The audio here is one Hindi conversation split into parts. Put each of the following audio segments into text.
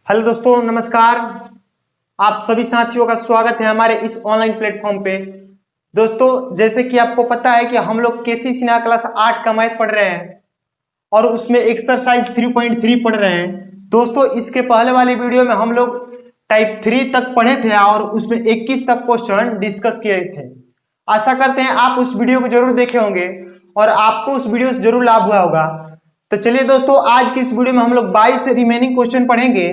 हेलो दोस्तों, नमस्कार। आप सभी साथियों का स्वागत है हमारे इस ऑनलाइन प्लेटफॉर्म पे। दोस्तों, जैसे कि आपको पता है कि हम लोग केसी सिन्हा क्लास 8 का मैथ पढ़ रहे हैं और उसमें एक्सरसाइज 3.3 पढ़ रहे हैं। दोस्तों, इसके पहले वाली वीडियो में हम लोग टाइप 3 तक पढ़े थे और उसमें 21 तक क्वेश्चन डिस्कस किए थे। आशा करते हैं आप उस वीडियो को जरूर देखे होंगे और आपको उस वीडियो से जरूर लाभ हुआ होगा। तो चलिए दोस्तों, आज की इस वीडियो में हम लोग 22 रिमेनिंग क्वेश्चन पढ़ेंगे।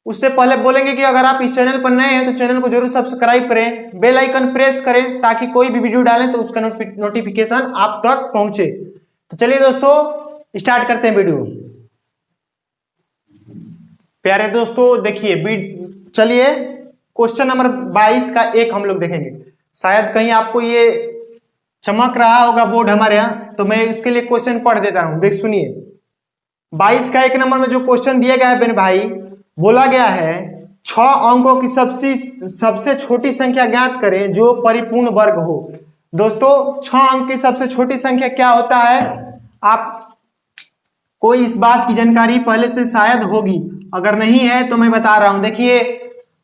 उससे पहले बोलेंगे कि अगर आप इस चैनल पर नए हैं तो चैनल को जरूर सब्सक्राइब करें, बेल आइकन प्रेस करें ताकि कोई भी वीडियो डालें तो उसका नोटिफिकेशन आप तक पहुंचे। तो चलिए दोस्तों, स्टार्ट करते हैं वीडियो। प्यारे दोस्तों, देखिए, चलिए क्वेश्चन नंबर 22 का एक हम लोग देखेंगे। शायद कहीं आपको ये चमक रहा होगा बोर्ड हमारे यहाँ, तो मैं उसके लिए क्वेश्चन पढ़ देता हूं। देख सुनिए, 22 का एक नंबर में जो क्वेश्चन दिया गया है मेरे भाई, बोला गया है 6 अंकों की सबसे छोटी संख्या ज्ञात करें जो परिपूर्ण वर्ग हो। दोस्तों, 6 अंक की सबसे छोटी संख्या क्या होता है? आप कोई इस बात की जानकारी पहले से शायद होगी, अगर नहीं है तो मैं बता रहा हूं। देखिए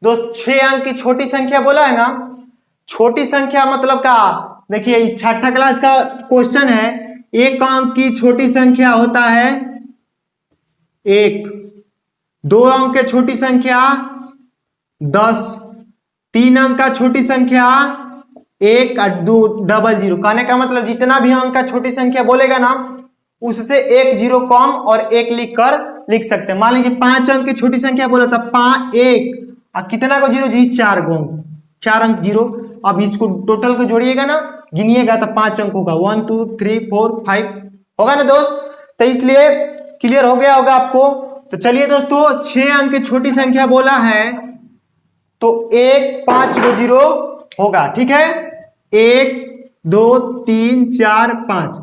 दोस्त, 6 अंक की छोटी संख्या बोला है ना। छोटी संख्या मतलब क्या? देखिए, छठा क्लास का क्वेश्चन है। एक अंक की छोटी संख्या होता है 1, 2 अंक की छोटी संख्या 10, 3 अंक का छोटी संख्या 1 और 2 डबल जीरो। कहने का मतलब जितना भी अंक का छोटी संख्या बोलेगा ना, उससे एक जीरो कम और एक लिख सकते हैं। मान लीजिए 5 अंक की छोटी संख्या बोला था, 5 1 और कितना को जीरो जी 4 गो, 4 अंक जीरो। अब इसको टोटल को जोड़िएगा ना, गिनिएगा तो 5 अंक होगा, 1 2 3 4 5 होगा ना दोस्त। तो इसलिए क्लियर हो गया होगा आपको। तो चलिए दोस्तों, 6 अंक की छोटी संख्या बोला है तो 1 5 गो जीरो होगा। ठीक है, 1 2 3 4 5,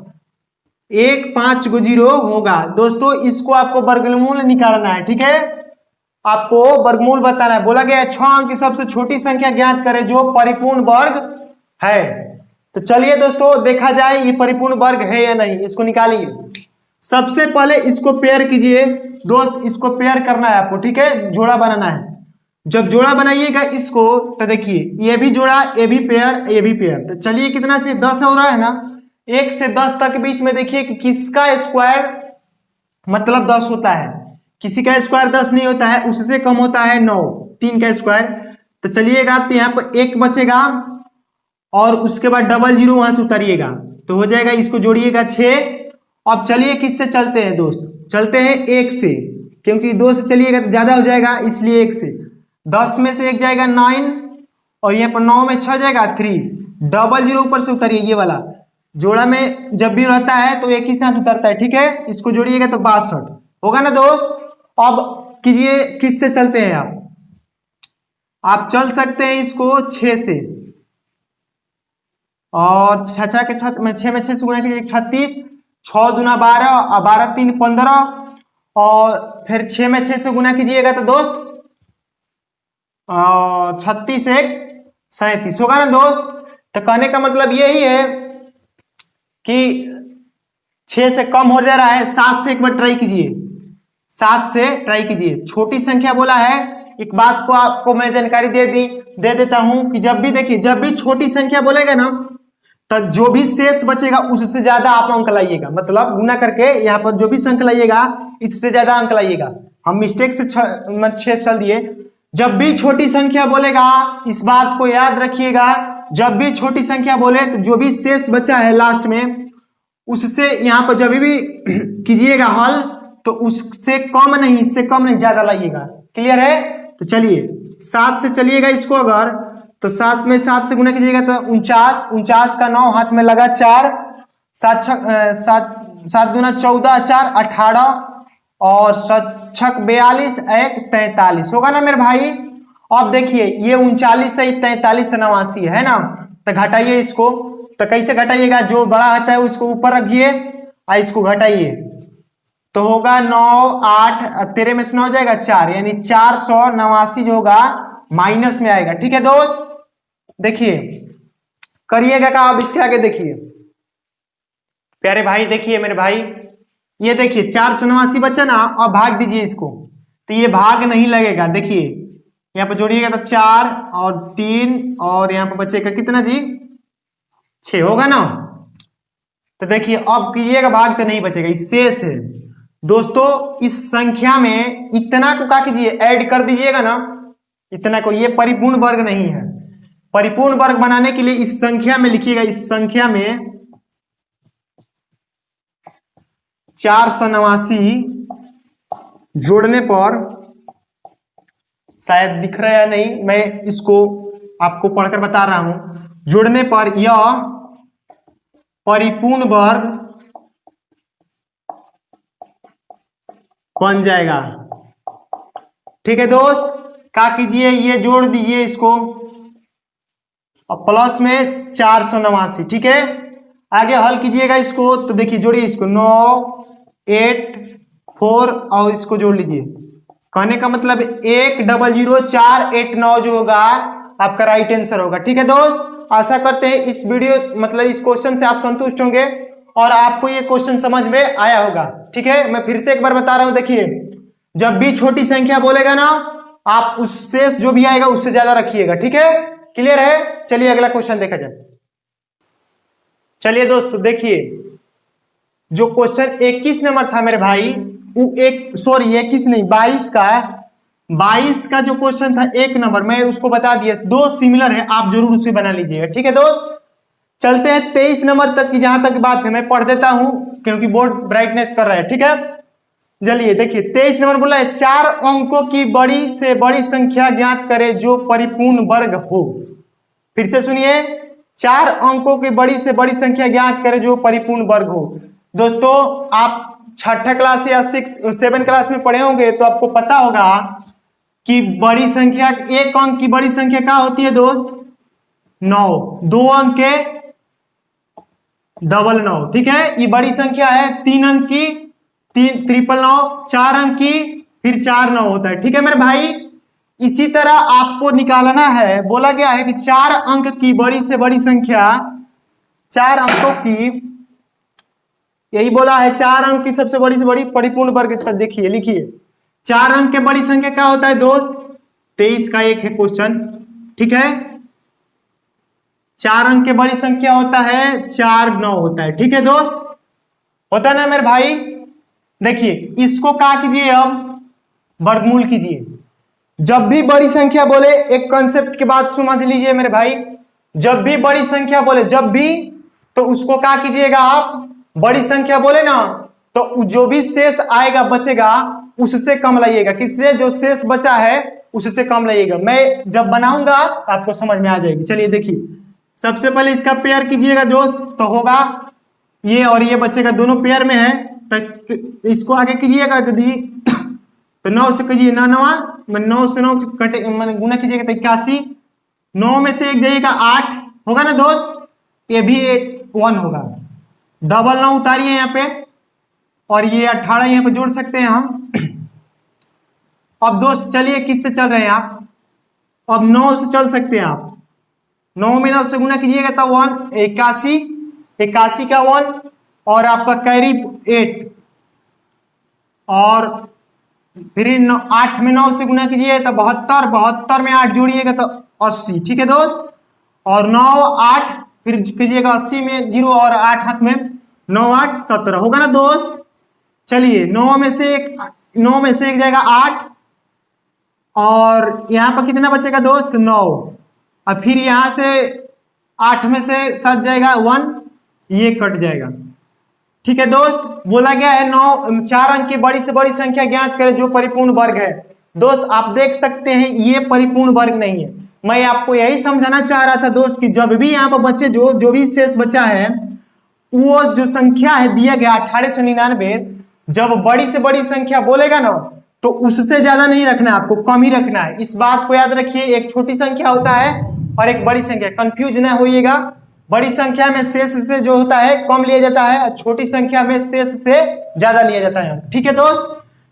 1 5 गो जीरो होगा। दोस्तों, इसको आपको वर्गमूल निकालना है। ठीक है, आपको वर्गमूल बताना है। बोला गया है 6 अंक की सबसे छोटी संख्या ज्ञात करें जो परिपूर्ण वर्ग है। तो चलिए दोस्तों, देखा जाए ये परिपूर्ण वर्ग है या नहीं, इसको निकालिए। सबसे पहले इसको पेयर कीजिए दोस्त, इसको पेयर करना है आपको। ठीक है, जोड़ा बनाना है। जब जोड़ा बनाइएगा इसको, तो देखिए ये भी जोड़ा, ये भी पेयर, ये भी पेयर। तो चलिए, कितना से 10 हो रहा है ना। 1 से 10 तक बीच में देखिए कि किसका स्क्वायर मतलब 10 होता है। किसी का स्क्वायर 10 नहीं होता है, उससे कम होता है 9, 3 का स्क्वायर। तो चलिएगा, तो यहाँ पर 1 बचेगा और उसके बाद डबल जीरो वहां से उतारिएगा तो हो जाएगा, इसको जोड़िएगा 6। अब चलिए किससे चलते हैं दोस्त? चलते हैं 1 से, क्योंकि 2 से चलिएगा तो ज्यादा हो जाएगा, इसलिए 1 से। 10 में से 1 जाएगा 9 और यहाँ पर 9 में 6 जाएगा 3, डबल जीरो ऊपर से उतारिए। ये वाला जोड़ा में जब भी रहता है तो एक ही साथ उतरता है। ठीक है, इसको जोड़िएगा तो 62 होगा ना दोस्त। अब कीजिए, किससे चलते हैं आप चल सकते हैं इसको 6 से, और छछा के छत में 6 में 6 से गुना कीजिए 36, 6 दूना 12 और 12 3 15, और फिर 6 में 6 से गुना कीजिएगा तो दोस्त 36 1 37 होगा ना दोस्त। तो कहने का मतलब यही है कि 6 से कम हो जा रहा है। 7 से एक बार ट्राई कीजिए, 7 से ट्राई कीजिए। छोटी संख्या बोला है। एक बात को आपको मैं जानकारी दे देता हूं कि जब भी देखिए, जब भी छोटी संख्या बोलेगा ना, तो जो भी शेष बचेगा उससे ज्यादा आप अंक लाइएगा। मतलब गुना करके यहाँ पर जो भी संख्या लाइएगा इससे ज्यादा अंक लाइएगा। हम मिस्टेक से 6 चल दिए। जब भी छोटी संख्या बोलेगा, इस बात को याद रखिएगा, जब भी छोटी संख्या बोले तो जो भी शेष बचा है लास्ट में, उससे यहाँ पर जब भी कीजिएगा हल तो उससे कम नहीं, इससे कम नहीं, ज्यादा लाइएगा। क्लियर है? तो चलिए 7 से चलिएगा इसको, अगर तो 7 में 7 से गुना कीजिएगा तो 49, 49 का 9 हाथ में लगा 4, 7 दूना 14 4 18 और 7 छक 42 1 43 होगा ना मेरे भाई। अब देखिए, ये 39 से 43 से 89 है ना। तो घटाइए इसको। तो कैसे घटाइएगा? जो बड़ा होता है उसको ऊपर रखिए और इसको घटाइए तो होगा 9 8 13 में से 9 जाएगा 4, यानी 489 जो होगा माइनस में आएगा। ठीक है दोस्त, देखिए करिएगा का। अब इसके आगे देखिए प्यारे भाई, देखिए मेरे भाई, ये देखिए 489 बचा ना, और भाग दीजिए इसको। तो ये भाग नहीं लगेगा। देखिए यहाँ पे जोड़िएगा तो 4 और 3 और यहाँ पे बचेगा कितना जी, 6 होगा ना। तो देखिए अब कीजिएगा भाग तो नहीं बचेगा, इस शेष है। दोस्तों इस संख्या में इतना को क्या कीजिए, ऐड कर दीजिएगा ना, इतना को। ये परिपूर्ण वर्ग नहीं है। परिपूर्ण वर्ग बनाने के लिए इस संख्या में लिखिएगा, इस संख्या में 489 जोड़ने पर, शायद दिख रहा है नहीं, मैं इसको आपको पढ़कर बता रहा हूं, जोड़ने पर यह परिपूर्ण वर्ग बन जाएगा। ठीक है दोस्त, क्या कीजिए, ये जोड़ दीजिए इसको और प्लस में 489। ठीक है, आगे हल कीजिएगा इसको, तो देखिए जोड़िए इसको 9 8 4 और इसको जोड़ लीजिए। कहने का मतलब 100489 जो होगा आपका राइट आंसर होगा। ठीक है दोस्त, आशा करते हैं इस वीडियो मतलब इस क्वेश्चन से आप संतुष्ट होंगे और आपको ये क्वेश्चन समझ में आया होगा। ठीक है, मैं फिर से एक बार बता रहा हूं, देखिए जब भी छोटी संख्या बोलेगा ना, आप उस शेष जो भी आएगा उससे ज्यादा रखिएगा। ठीक है, क्लियर है। चलिए अगला क्वेश्चन देखा जाए। चलिए दोस्तों देखिए, जो क्वेश्चन 21 नंबर था मेरे भाई, वो 21 नहीं 22 का जो क्वेश्चन था 1 नंबर, मैं उसको बता दिया, दो सिमिलर है, आप जरूर उसे बना लीजिएगा। ठीक है दोस्त, चलते हैं 23 नंबर तक की, जहां तक बात है मैं पढ़ देता हूं क्योंकि बोर्ड ब्राइटनेस कर रहा है। ठीक है, चलिए देखिए 23 नंबर बोला है 4 अंकों की बड़ी से बड़ी संख्या ज्ञात करें जो परिपूर्ण वर्ग हो। फिर से सुनिए, 4 अंकों की बड़ी से बड़ी संख्या ज्ञात करें जो परिपूर्ण वर्ग हो। दोस्तों आप 6ठा क्लास या 7 क्लास में पढ़े होंगे तो आपको पता होगा कि बड़ी संख्या, एक अंक की बड़ी संख्या क्या होती है दोस्त, 9, 2 अंक के 999। ठीक है, ये बड़ी संख्या है। 3 अंक की 399, 4 अंक की फिर 4 9 होता है। ठीक है मेरे भाई, इसी तरह आपको निकालना है, बोला गया है कि 4 अंक की बड़ी से बड़ी संख्या, 4 अंकों की, यही बोला है 4 अंक की सबसे बड़ी से बड़ी परिपूर्ण वर्ग। देखिए लिखिए 4 अंक के बड़ी संख्या क्या होता है दोस्त, 23 का एक है क्वेश्चन। ठीक है, 4 अंक के बड़ी संख्या होता है 4 9 होता है। ठीक है दोस्त, होता है ना मेरे भाई। देखिए इसको क्या कीजिए, अब वर्गमूल कीजिए। जब भी बड़ी संख्या बोले, एक कॉन्सेप्ट की बात समझ लीजिए मेरे भाई, जब भी बड़ी संख्या बोले, जब भी, तो उसको क्या कीजिएगा आप, बड़ी संख्या बोले ना तो जो भी शेष आएगा बचेगा उससे कम लाइएगा। किससे, जो शेष बचा है उससे कम लाइएगा। मैं जब बनाऊंगा आपको समझ में आ जाएगी। चलिए देखिए, सबसे पहले इसका पेयर कीजिएगा दोस्त, तो होगा ये और ये बचेगा, दोनों पेयर में है। तो इसको आगे कीजिएगा, यदि तो 9 से कीजिए, 9 से 9 कटे गुना कीजिएगा तो 81, 9 में से एक जाइएगा 8 होगा ना दोस्त, ये भी 1 होगा। डबल 9 उतारिए यहाँ पे और ये 18 यहाँ पे जोड़ सकते हैं हम। अब दोस्त चलिए किससे चल रहे हैं आप, अब 9 से चल सकते हैं आप। 9 में 9 से गुना कीजिएगा तो 1, 81 का 1 और आपका कैरी 8 और फिर 8 में 9 से गुना कीजिए तो 72, 72 में 8 जोड़िएगा तो 80। ठीक है दोस्त, और 9 8 फिर कीजिएगा 80 में 0 और 8 हाथ में, 9 8 17 होगा ना दोस्त। चलिए 9 में से एक जाएगा 8 और यहां पर कितना बचेगा दोस्त, 9, और फिर यहां से 8 में से 7 जाएगा 1, ये कट जाएगा। ठीक है दोस्त, बोला गया है 4 अंक की बड़ी से बड़ी संख्या ज्ञात करें जो परिपूर्ण वर्ग है। दोस्त आप देख सकते हैं ये परिपूर्ण वर्ग नहीं है। मैं आपको यही समझाना चाह रहा था दोस्त कि जब भी यहाँ पर बच्चे जो भी शेष बचा है, वो जो संख्या है दिया गया 1899, जब बड़ी से बड़ी संख्या बोलेगा ना तो उससे ज्यादा नहीं रखना है, आपको कम ही रखना है। इस बात को याद रखिए, एक छोटी संख्या होता है और एक बड़ी संख्या, कंफ्यूज ना होइएगा। बड़ी संख्या में शेष से जो होता है कम लिया जाता है, छोटी संख्या में शेष से ज्यादा लिया जाता है। ठीक है दोस्त,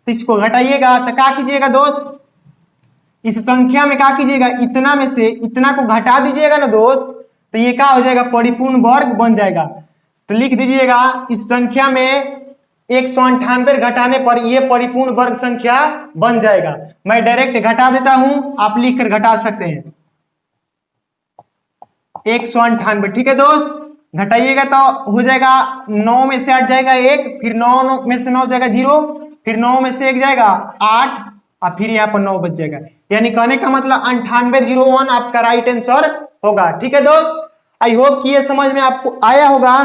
तो इसको घटाइएगा तो क्या कीजिएगा दोस्त, इस संख्या में क्या कीजिएगा, इतना में से इतना को घटा दीजिएगा ना दोस्त, तो ये क्या हो जाएगा, परिपूर्ण वर्ग बन जाएगा। तो लिख दीजिएगा इस संख्या में 198 घटाने पर ये परिपूर्ण वर्ग संख्या बन जाएगा। मैं डायरेक्ट घटा देता हूं, आप लिख कर घटा सकते हैं। 198, ठीक है दोस्त, घटाइएगा तो हो जाएगा 9 में से 8 जाएगा 1, फिर 9 में से 9 जाएगा 0, फिर 9 में से 1 जाएगा 8, और फिर यहाँ पर 9 बच जाएगा। यानी कहने का मतलब 9801 आपका राइट आंसर होगा। ठीक है दोस्त, आई होप कि ये समझ में आपको आया होगा।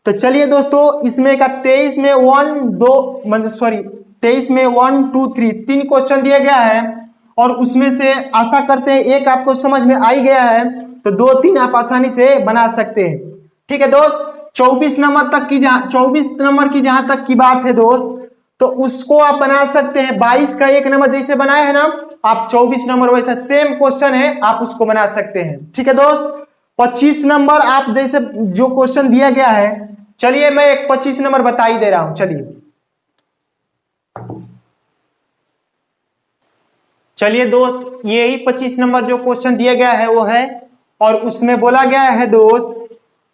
तो चलिए दोस्तों, इसमें का 23 में 23 में 1 2 3 3 क्वेश्चन दिया गया है, और उसमें से आशा करते हैं एक आपको समझ में आ ही गया है, तो 2-3 आप आसानी से बना सकते हैं। ठीक है दोस्त, 24 नंबर की जहां तक की बात है दोस्त, तो उसको आप बना सकते हैं 22 का 1 नंबर जैसे बनाए हैं ना, आप 24 नंबर वैसा सेम क्वेश्चन है, आप उसको बना सकते हैं। ठीक है दोस्त, 25 नंबर आप जैसे जो क्वेश्चन दिया गया है, चलिए मैं एक 25 नंबर बता ही दे रहा हूं। चलिए दोस्त, यही 25 नंबर जो क्वेश्चन दिया गया है वो है, और उसमें बोला गया है दोस्त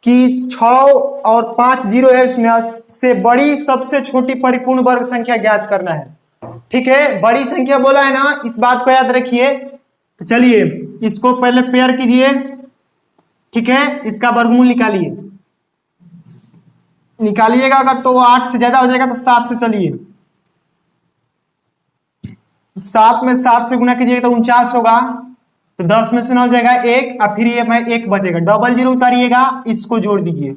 कि 6 और 5 जीरो है, उसमें से बड़ी सबसे छोटी परिपूर्ण वर्ग संख्या ज्ञात करना है। ठीक है, बड़ी संख्या बोला है ना, इस बात को याद रखिए। तो चलिए इसको पहले पेयर कीजिए। ठीक है, इसका वर्गमूल निकालिएगा, अगर तो 8 से ज्यादा हो जाएगा तो 7 से चलिए, 7 में 7 से गुना कीजिएगा तो 49 होगा, तो 10 में से 9 हो जाएगा 1, और फिर ये में 1 बचेगा, डबल जीरो उतारिएगा, इसको जोड़ दीजिए।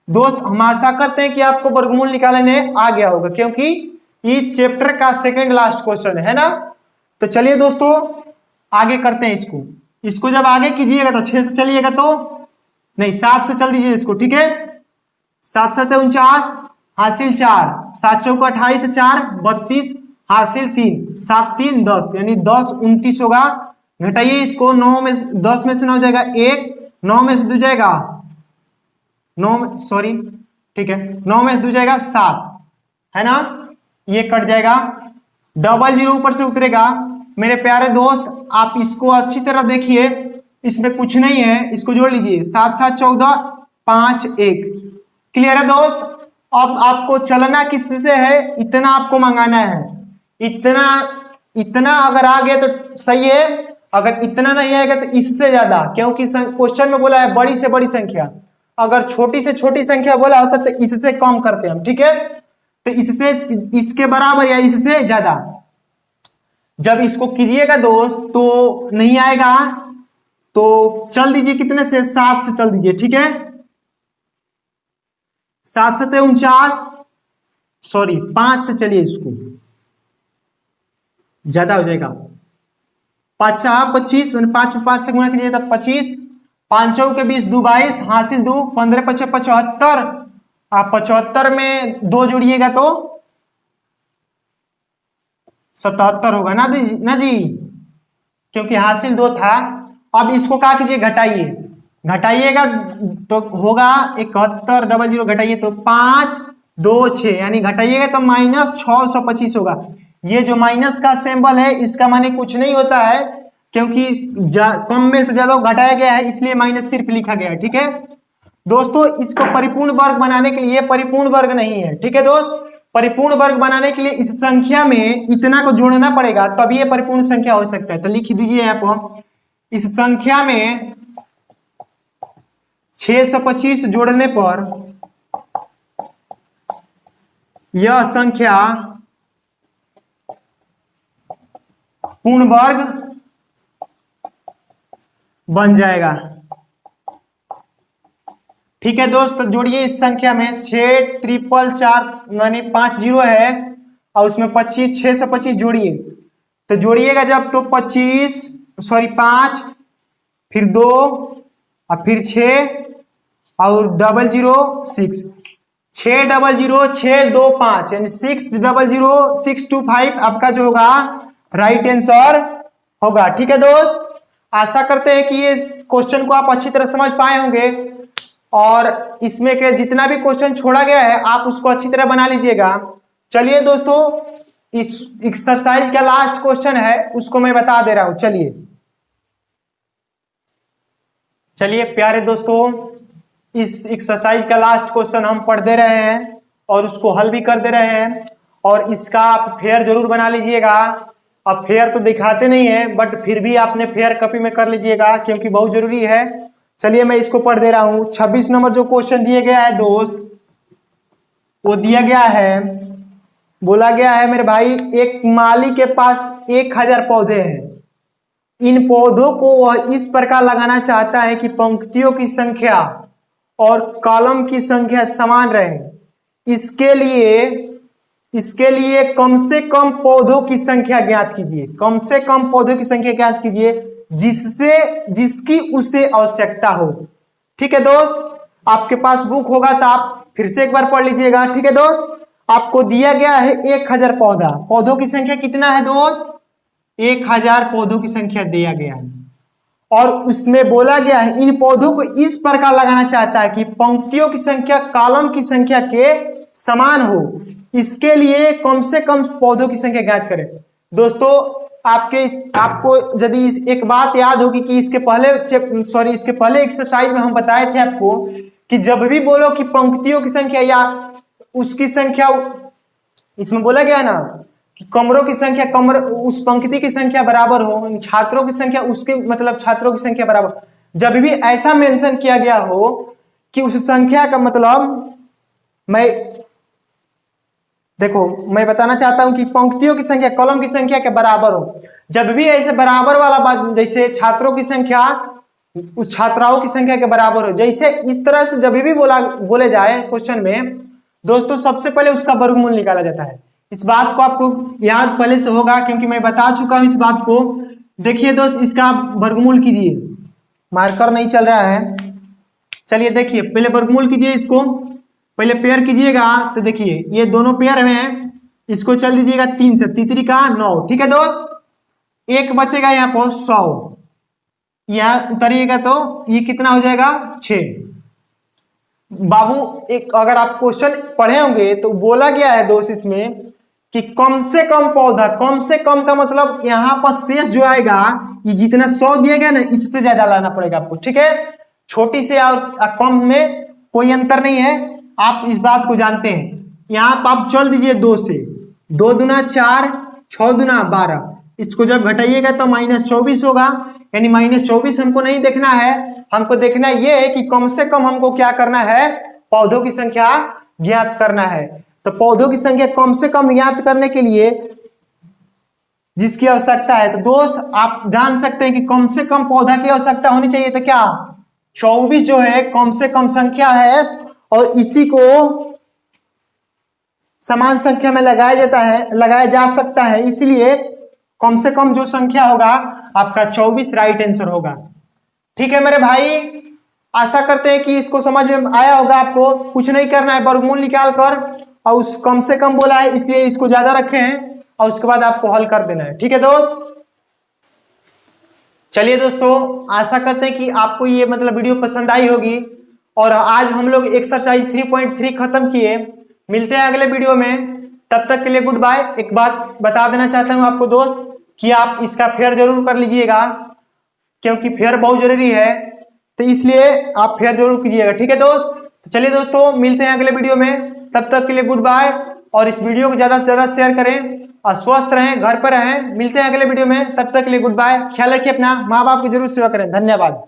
दोस्त हम आशा करते हैं कि आपको वर्गमूल निकालने आ गया होगा, क्योंकि ये चैप्टर का सेकंड लास्ट क्वेश्चन है ना। तो चलिए दोस्तों आगे करते हैं इसको जब आगे कीजिएगा तो 6 से चलिएगा, तो नहीं 7 से चल दीजिए इसको। ठीक है, 7 7 49, हासिल 4, 7 चौका 28 4 32, हासिल 3, 7 3 10, यानी 10 29 होगा। घटाइए इसको, 9 में 10 में से 9 जाएगा 1, 9 में से 2 जाएगा 9 में से 2 जाएगा 7, है ना, ये कट जाएगा, डबल जीरो ऊपर से उतरेगा। मेरे प्यारे दोस्त आप इसको अच्छी तरह देखिए, इसमें कुछ नहीं है, इसको जोड़ लीजिए, 7 7 14 5 1। क्लियर है दोस्त, अब आपको चलना किससे है, इतना आपको मंगाना है, इतना अगर आ गया तो सही है, अगर इतना नहीं आएगा तो इससे ज्यादा, क्योंकि क्वेश्चन में बोला है बड़ी से बड़ी संख्या, अगर छोटी से छोटी संख्या बोला होता तो इससे कम करते हम। ठीक है, तो इससे इसके बराबर या इससे ज्यादा जब इसको कीजिएगा दोस्त तो नहीं आएगा, तो चल दीजिए कितने से, 7 से चल दीजिए। ठीक है, 7 7 49, 5 से चलिए, इसको ज्यादा हो जाएगा, 25 5 से गुना कीजिए तब 25, 5 के 20 2 22, हासिल 2, 15 5 75, आप 75 में 2 जोड़िएगा तो 77 होगा ना जी, क्योंकि हासिल 2 था। अब इसको क्या कीजिए, घटाइएगा तो होगा 71, डबल जीरो घटाइए तो 5 2 6, यानी घटाइएगा तो -625 होगा। ये जो माइनस का सिंबल है इसका माने कुछ नहीं होता है, क्योंकि कम में से ज्यादा घटाया गया है, इसलिए माइनस सिर्फ लिखा गया है। ठीक है दोस्तों, इसको परिपूर्ण वर्ग बनाने के लिए, परिपूर्ण वर्ग नहीं है। ठीक है दोस्त, परिपूर्ण वर्ग बनाने के लिए इस संख्या में इतना को जोड़ना पड़ेगा, तभी ये परिपूर्ण संख्या हो सकता है। तो लिख दीजिए आप, इस संख्या में 625 जोड़ने पर यह संख्या पूर्ण वर्ग बन जाएगा। ठीक है दोस्त, तो जोड़िए इस संख्या में 6 ट्रिपल 4 यानी 5 जीरो है, और उसमें 25, 625 जोड़िए, तो जोड़िएगा जब तो 5, फिर 2 और फिर 6 और डबल जीरो 6, 6 डबल जीरो 6 2 5, यानी 6000625 आपका जो होगा राइट आंसर होगा। ठीक है दोस्त, आशा करते हैं कि ये क्वेश्चन को आप अच्छी तरह समझ पाए होंगे, और इसमें के जितना भी क्वेश्चन छोड़ा गया है आप उसको अच्छी तरह बना लीजिएगा। चलिए दोस्तों, इस एक्सरसाइज का लास्ट क्वेश्चन है, उसको मैं बता दे रहा हूं। चलिए प्यारे दोस्तों, इस एक्सरसाइज का लास्ट क्वेश्चन हम पढ़ दे रहे हैं, और उसको हल भी कर दे रहे हैं, और इसका आप फेयर जरूर बना लीजिएगा। अब फेयर तो दिखाते नहीं है, बट फिर भी आपने फेयर कॉपी में कर लीजिएगा क्योंकि बहुत जरूरी है। चलिए मैं इसको पढ़ दे रहा हूं। 26 नंबर जो क्वेश्चन दिए गया है दोस्त, वो दिया गया है, बोला गया है मेरे भाई, एक माली के पास 1000 पौधे हैं। इन पौधों को वह इस प्रकार लगाना चाहता है कि पंक्तियों की संख्या और कॉलम की संख्या समान रहे। इसके लिए कम से कम पौधों की संख्या ज्ञात कीजिए। कम से कम पौधों की संख्या ज्ञात कीजिए जिसकी उसे आवश्यकता हो। ठीक है दोस्त, आपके पास बुक होगा तो आप फिर से एक बार पढ़ लीजिएगा। ठीक है दोस्त, आपको दिया गया है 1000 पौधा, पौधों की संख्या कितना है दोस्त? 1000 पौधों की संख्या दिया गया है, और उसमें बोला गया है इन पौधों को इस प्रकार लगाना चाहता है कि पंक्तियों की संख्या कॉलम की संख्या के समान हो। इसके लिए कम से कम पौधों की संख्या ज्ञात करें। दोस्तों आपको यदि एक बात याद होगी कि इसके पहले एक्सरसाइज में हम बताए थे आपको कि जब भी बोलो कि पंक्तियों की संख्या या उसकी संख्या, इसमें बोला गया है ना कि कमरों की संख्या उस पंक्ति की संख्या बराबर हो, छात्रों की संख्या उसके मतलब छात्रों की संख्या बराबर। जब भी ऐसा मेंशन किया गया हो कि उस संख्या का मतलब, मैं बताना चाहता हूं कि पंक्तियों की संख्या कॉलम की संख्या के बराबर हो। जब भी ऐसे बराबर वाला बात, जैसे छात्रों की संख्या उस छात्राओं की संख्या के बराबर हो, जैसे इस तरह से जब भी बोले जाए क्वेश्चन में दोस्तों, सबसे पहले उसका वर्गमूल निकाला जाता है। इस बात को आपको याद पहले से होगा क्योंकि मैं बता चुका हूं इस बात को। देखिए दोस्त, इसका वर्गमूल कीजिए, मार्कर नहीं चल रहा है। चलिए देखिए, पहले वर्गमूल कीजिए, इसको पहले पेयर कीजिएगा। तो देखिए ये दोनों पेयर में, इसको चल दीजिएगा 3 से, 3 का 9। ठीक है दोस्त, एक बचेगा यहाँ पर 100, यहाँ उतरिएगा तो ये कितना हो जाएगा 6। बाबू एक अगर आप क्वेश्चन पढ़े होंगे तो बोला गया है दोस्त इसमें कि कम से कम पौधा, कम से कम का मतलब यहाँ पर शेष जो आएगा, ये जितना 100 दिया गया ना, इससे ज्यादा लाना पड़ेगा आपको। ठीक है, छोटी से और कम में कोई अंतर नहीं है, आप इस बात को जानते हैं। यहाँ पर आप चल दीजिए 2 से, 2 दूना 4, 6 दूना 12। इसको जब घटाइएगा तो -24 होगा, यानी -24 हमको नहीं देखना है। हमको देखना ये है कि कम से कम हमको क्या करना है, पौधों की संख्या ज्ञात करना है। तो पौधों की संख्या कम से कम ज्ञात करने के लिए जिसकी आवश्यकता है, तो दोस्त आप जान सकते हैं कि कम से कम पौधा की आवश्यकता होनी चाहिए। तो क्या 24 जो है कम से कम संख्या है, और इसी को समान संख्या में लगाया जा सकता है, इसलिए कम से कम जो संख्या होगा आपका 24 राइट आंसर होगा। ठीक है मेरे भाई, आशा करते हैं कि इसको समझ में आया होगा। आपको कुछ नहीं करना है, वर्गमूल निकाल कर और उस कम से कम बोला है इसलिए इसको ज्यादा रखे हैं, और उसके बाद आपको हल कर देना है। ठीक है दोस्त, चलिए दोस्तों, आशा करते हैं कि आपको ये वीडियो पसंद आई होगी। और आज हम लोग एक्सरसाइज 3.3 खत्म किए। मिलते हैं अगले वीडियो में, तब तक के लिए गुड बाय। एक बात बता देना चाहता हूं आपको दोस्त कि आप इसका फेयर जरूर कर लीजिएगा, क्योंकि फेयर बहुत जरूरी है, तो इसलिए आप फेयर जरूर कीजिएगा। ठीक है दोस्त, चलिए दोस्तों, मिलते हैं अगले वीडियो में, तब तक के लिए गुड बाय। और इस वीडियो को ज्यादा से ज्यादा शेयर करें, और स्वस्थ रहें, घर पर रहें। मिलते हैं अगले वीडियो में, तब तक के लिए गुड बाय। ख्याल रखिए अपना, माँ बाप की जरूर सेवा करें। धन्यवाद।